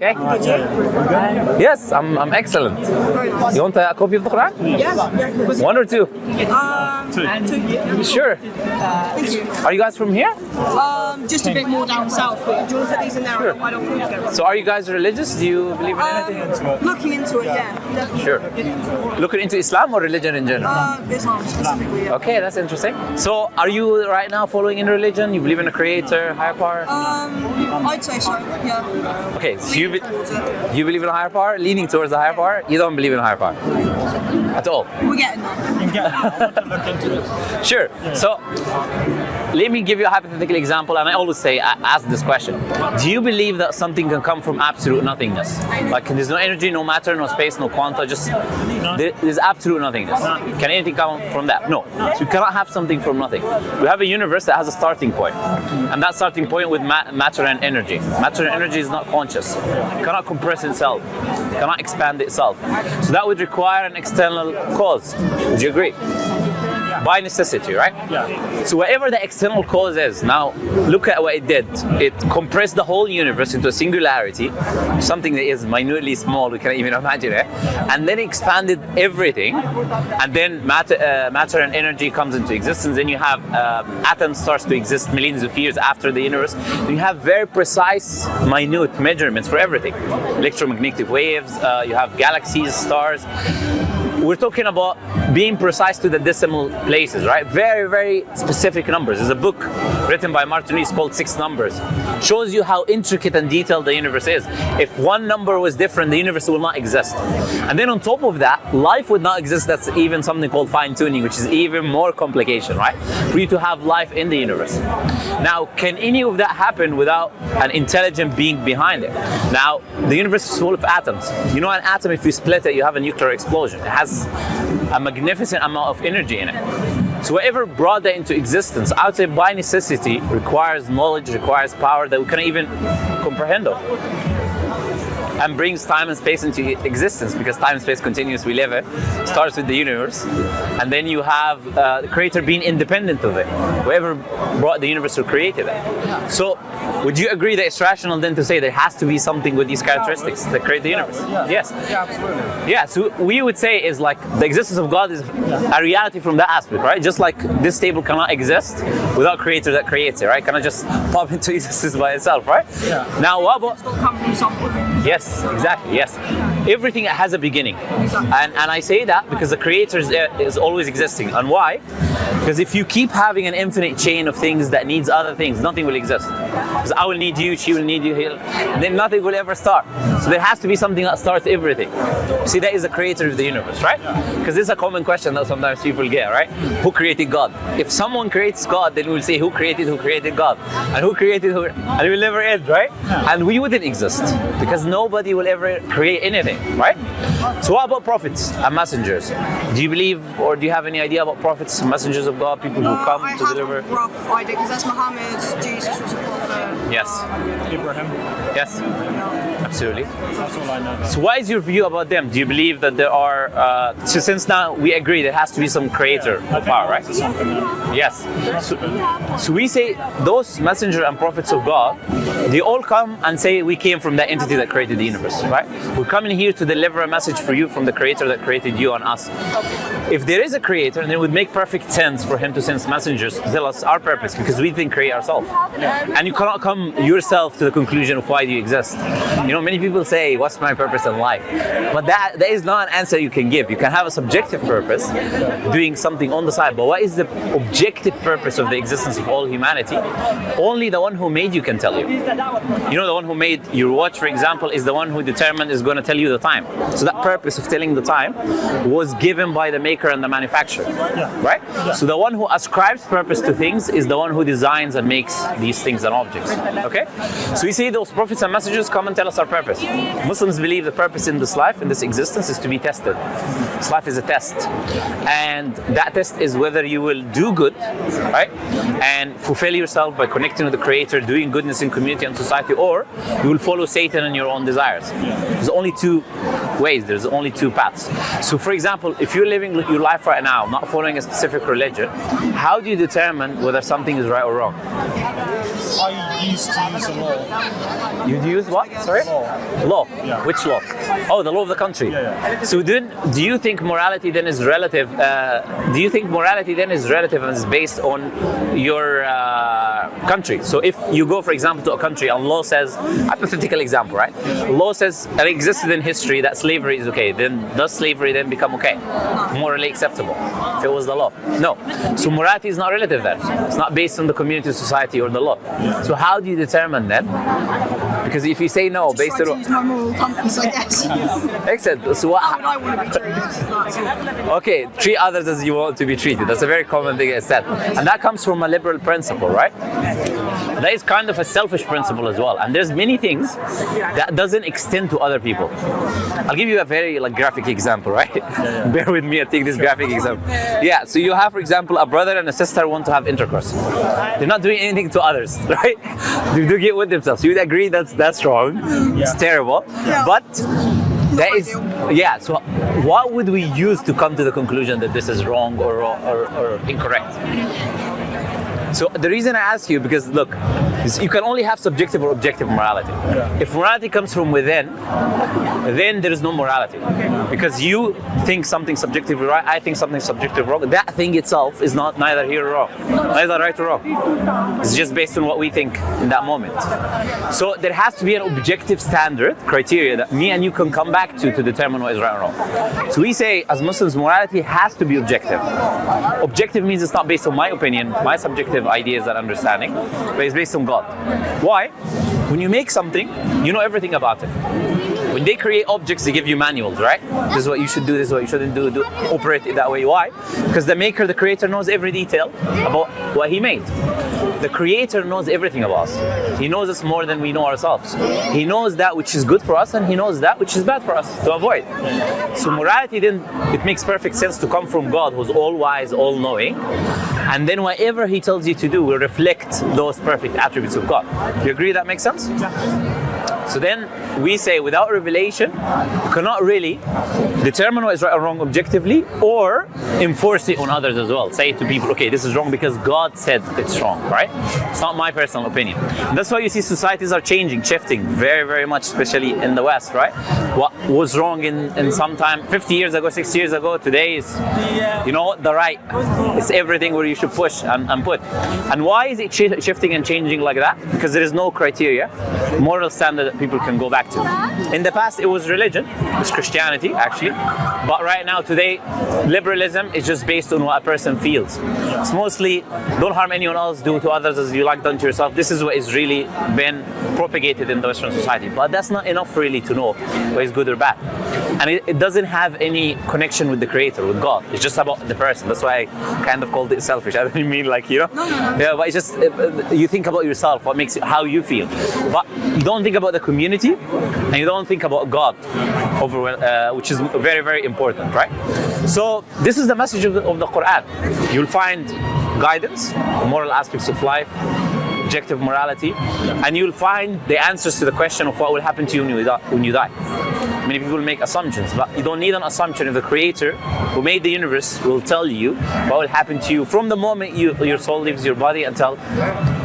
Okay. Yes, I'm excellent. You want a copy of the Quran? Yeah. One or two? Two. Sure. Thank you. Are you guys from here? Just a bit more down south, but do you want to put these in there? Sure. Why don't we go? So are you guys religious? Do you believe in anything? Looking into it, yeah. Definitely. Sure. Looking into Islam or religion in general? Islam specifically, yeah. Okay, that's interesting. So are you right now following in religion? You believe in a creator, higher power? I'd say so, yeah. Okay, so you believe in a higher power? Leaning towards a higher power? You don't believe in a higher power? At all? We're getting there. Sure. So let me give you a hypothetical example, and I always say, ask this question. Do you believe that something can come from absolute nothingness? Like there's no energy, no matter, no space, no quanta, just there's absolute nothingness. Can anything come from that? No. So you cannot have something from nothing. We have a universe that has a starting point, and that starting point with matter and energy. Matter and energy is not conscious. It cannot compress itself. It cannot expand itself. So that would require an external cause. Would you agree? By necessity, right? Yeah. So whatever the external cause is, now look at what it did. It compressed the whole universe into a singularity, something that is minutely small, we can't even imagine it, and then expanded everything, and then matter and energy comes into existence. Then you have atoms starts to exist millions of years after the universe. You have very precise, minute measurements for everything. Electromagnetic waves, you have galaxies, stars. We're talking about being precise to the decimal places, right? Very, very specific numbers. There's a book written by Martin Rees called 6 Numbers. Shows you how intricate and detailed the universe is. If one number was different, the universe will not exist. And then on top of that, life would not exist. That's even something called fine-tuning, which is even more complication, right? For you to have life in the universe. Now, can any of that happen without an intelligent being behind it? Now, the universe is full of atoms. You know, an atom, if you split it, you have a nuclear explosion. It has a magnificent amount of energy in it. So whatever brought that into existence, I would say by necessity, requires knowledge, requires power that we can't even comprehend of. And brings time and space into existence, because time and space continues, we live it, starts with the universe, and then you have the creator being independent of it. Whoever brought the universe or created it. So would you agree that it's rational then to say there has to be something with these characteristics that create the universe? Yeah. Yes. Yeah, absolutely. Yeah, so we would say is like the existence of God is a reality from that aspect, right? Just like this table cannot exist without creator that creates it, right? Cannot just pop into existence by itself, right? Yeah. Now what about... It's got to come from somewhere. Yes, exactly, yes. Everything has a beginning. And I say that because the creator is always existing. And why? Because if you keep having an infinite chain of things that needs other things, nothing will exist. Because I will need you, she will need you, and then nothing will ever start. So there has to be something that starts everything. See, that is the creator of the universe, right? Because this is a common question that sometimes people get, right? Who created God? If someone creates God, then we'll say who created God? And who created who? And it will never end, right? And we wouldn't exist because nobody will ever create anything, right? So what about prophets and messengers? Do you believe or do you have any idea about prophets and messengers of God, people who come to deliver? I have a rough idea, because that's Muhammad, Jesus was a prophet. Yes. Abraham. Yes. Absolutely. That's all I know. So what is your view about them? Do you believe that there are, so since now we agree there has to be some creator of power, right? Yes. So we say those messengers and prophets of God, they all come and say we came from that entity that created the universe, right? We're coming here to deliver a message for you from the creator that created you and us. If there is a creator, then it would make perfect sense for him to send messengers to tell us our purpose, because we didn't create ourselves. And you cannot come yourself to the conclusion of why do you exist. You know, many people say, what's my purpose in life? But that is not an answer you can give. You can have a subjective purpose, doing something on the side, but what is the objective purpose of the existence of all humanity? Only the one who made you can tell you. You know, the one who made your watch, for example, is the one who determined is going to tell you the time. So that purpose of telling the time was given by the maker and the manufacturer, right? So the one who ascribes purpose to things is the one who designs and makes these things and objects, okay? So we see those prophets and messengers come and tell us our purpose. Muslims believe the purpose in this life, in this existence, is to be tested. This life is a test. And that test is whether you will do good, right? And fulfill yourself by connecting with the creator, doing goodness in community and society, or you will follow Satan and your own desires. There's only two ways, there's only two paths. So for example, if you're living your life right now, not following a specific religion, how do you determine whether something is right or wrong? I used to use the law. You'd use what? Sorry? Law. Yeah. Which law? Oh, the law of the country. Yeah. So then, do you think morality then is relative? Do you think morality then is relative and is based on your country? So if you go, for example, to a country and law says, hypothetical example, right? Law says it existed in history that slavery is okay. Then does slavery then become okay? Morally acceptable? If it was the law? No. So morality is not relative then. It's not based on the community, society, or the law. So how do you determine that? Because if you say no, based Try to on use my moral compass, I guess. excellent. So How would what? I want to be treated? Okay, treat others as you want to be treated. That's a very common thing it's said, and that comes from a liberal principle, right? That is kind of a selfish principle as well. And there's many things that doesn't extend to other people. I'll give you a very graphic example, right? Bear with me, I take this graphic example. Yeah, so you have, for example, a brother and a sister want to have intercourse. They're not doing anything to others, right? They do get with themselves. You'd agree that's wrong. It's terrible. Yeah. But that is, ideal. yeah, so what would we use to come to the conclusion that this is wrong or incorrect? So the reason I ask you, because look, you can only have subjective or objective morality. If morality comes from within, then there is no morality. Because you think something subjectively right, I think something subjectively wrong. That thing itself is not neither here or wrong, neither right or wrong. It's just based on what we think in that moment. So there has to be an objective standard, criteria that me and you can come back to determine what is right or wrong. So we say, as Muslims, morality has to be objective. Objective means it's not based on my opinion, my subjective ideas and understanding, but it's based on God. Why? When you make something, you know everything about it. When they create objects, they give you manuals, right? This is what you should do, this is what you shouldn't do, operate it that way. Why? Because the maker, the creator, knows every detail about what he made. The creator knows everything about us. He knows us more than we know ourselves. He knows that which is good for us, and he knows that which is bad for us to avoid. So morality then, it makes perfect sense to come from God, who's all wise, all knowing. And then whatever he tells you to do will reflect those perfect attributes of God. Do you agree that makes sense? So then we say, without revelation, you cannot really determine what is right or wrong objectively, or enforce it on others as well. Say to people, okay, this is wrong because God said it's wrong, right? It's not my personal opinion. And that's why you see societies are changing, shifting very, very much, especially in the West, right? What was wrong in some time, 50 years ago, 60 years ago, today is, you know, the right. It's everything where you should push and put. And why is it shifting and changing like that? Because there is no criteria, moral standard that people can go back to. In the past, it was religion, it's Christianity actually, but right now, today, liberalism is just based on what a person feels. It's mostly, don't harm anyone else, do to others as you like done to yourself. This is what is really been propagated in the Western society, but that's not enough really to know what is good or bad. And it doesn't have any connection with the creator, with God. It's just about the person. That's why I kind of called it selfish. I don't mean like, you know? No. Yeah, but it's just, you think about yourself, what makes it, how you feel. But you don't think about the community, and you don't think about God, which is very, very important, right? So this is the message of the Quran. You'll find guidance, moral aspects of life, objective morality, and you'll find the answers to the question of what will happen to you when you die. Many people make assumptions, but you don't need an assumption if the creator who made the universe will tell you what will happen to you from the moment your soul leaves your body until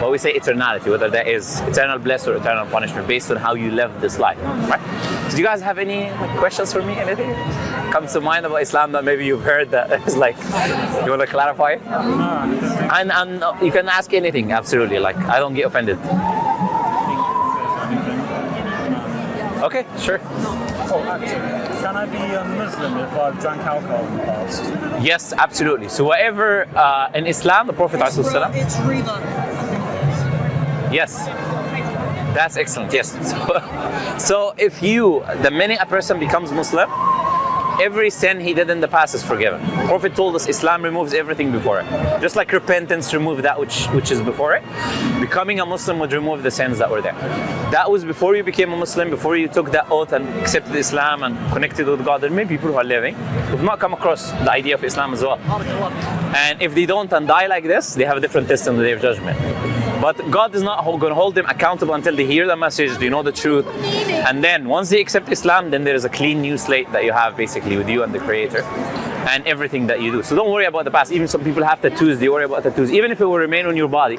what we say eternality, whether that is eternal bliss or eternal punishment based on how you live this life, right? So do you guys have any questions for me? Anything comes to mind about Islam that maybe you've heard that is like, you want to clarify? And you can ask anything, absolutely, like I don't get offended. Okay, sure. Oh, actually, can I be a Muslim if I've drank alcohol in the past? Yes, absolutely. So whatever in Islam, the Prophet It's riba. yes, that's excellent. Yes. So if the minute a person becomes Muslim, every sin he did in the past is forgiven. The Prophet told us Islam removes everything before it. Just like repentance removed that which is before it, becoming a Muslim would remove the sins that were there. That was before you became a Muslim, before you took that oath and accepted Islam and connected with God. There are many people who are living who have not come across the idea of Islam as well. And if they don't and die like this, they have a different test on the Day of Judgment. But God is not going to hold them accountable until they hear the message, they know the truth. And then once they accept Islam, then there is a clean new slate that you have basically with you and the Creator. and everything that you do. So don't worry about the past. Even some people have tattoos, they worry about tattoos. Even if it will remain on your body,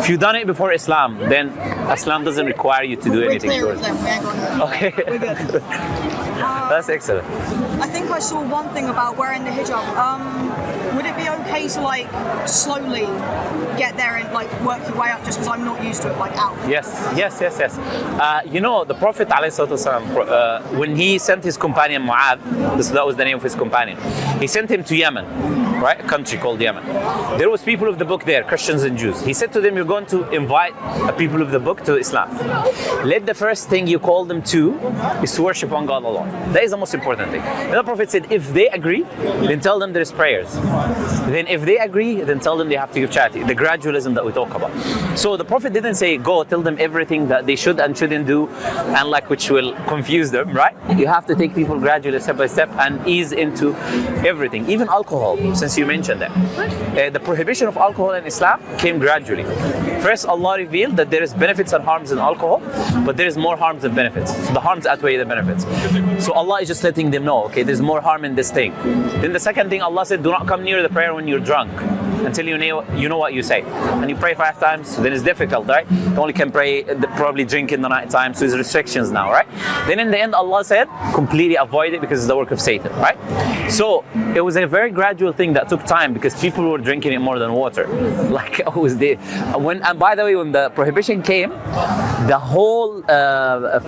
if you've done it before Islam, then Islam doesn't require you to do We're anything clear towards with it. them. We ain't got nothing. Okay. We're good. That's excellent. I think I saw one thing about wearing the hijab. Would it be okay to like slowly get there and like work your way up just because I'm not used to it like out? Yes. You know, the Prophet ﷺ, when he sent his companion Mu'adh, that was the name of his companion, he sent him to Yemen, right? A country called Yemen. There was people of the book there, Christians and Jews. He said to them, you're going to invite the people of the book to Islam. Let the first thing you call them to is to worship one God alone. That is the most important thing. And the Prophet said, if they agree, then tell them there's prayers. Then if they agree, then tell them they have to give charity. The gradualism that we talk about. So the Prophet didn't say, go tell them everything that they should and shouldn't do, and like which will confuse them, right? You have to take people gradually, step by step, and ease into everything. Even alcohol, since you mentioned that. The prohibition of alcohol in Islam came gradually. First, Allah revealed that there is benefits and harms in alcohol, but there is more harms than benefits. So the harms outweigh the benefits. So Allah is just letting them know, okay, there's more harm in this thing. Then the second thing, Allah said, do not come near the prayer when you're drunk until you know what you say. And you pray 5 times, so then it's difficult, right? You only can pray, probably drink in the night time, so there's restrictions now, right? Then in the end, Allah said, completely avoid it because it's the work of Satan, right? So it was a very gradual thing that took time because people were drinking it more than water. Like always did. And by the way, when the prohibition came, the whole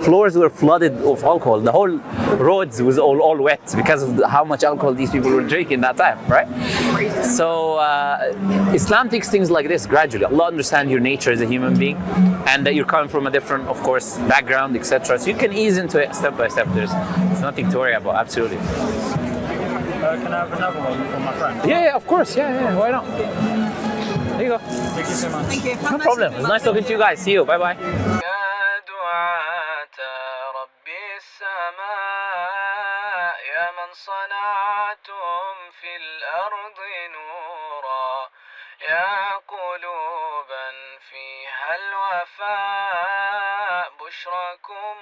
floors were flooded of alcohol. The whole roads was all wet because of how much alcohol these people were drinking that time, right? So Islam takes things like this gradually. Allah understands your nature as a human being and that you're coming from a different, of course, background, etc. So you can ease into it step by step. There's nothing to worry about, absolutely. Can I have another one from my friend? Yeah, of course. Yeah, why not? There you go. Thank you so much. Thank you. No problem. It's nice talking to you guys. See you. Bye-bye. يا من صنعتم في الأرض نورا يا قلوبا فيها الوفاء بشركم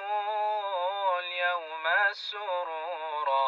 اليوم السرورا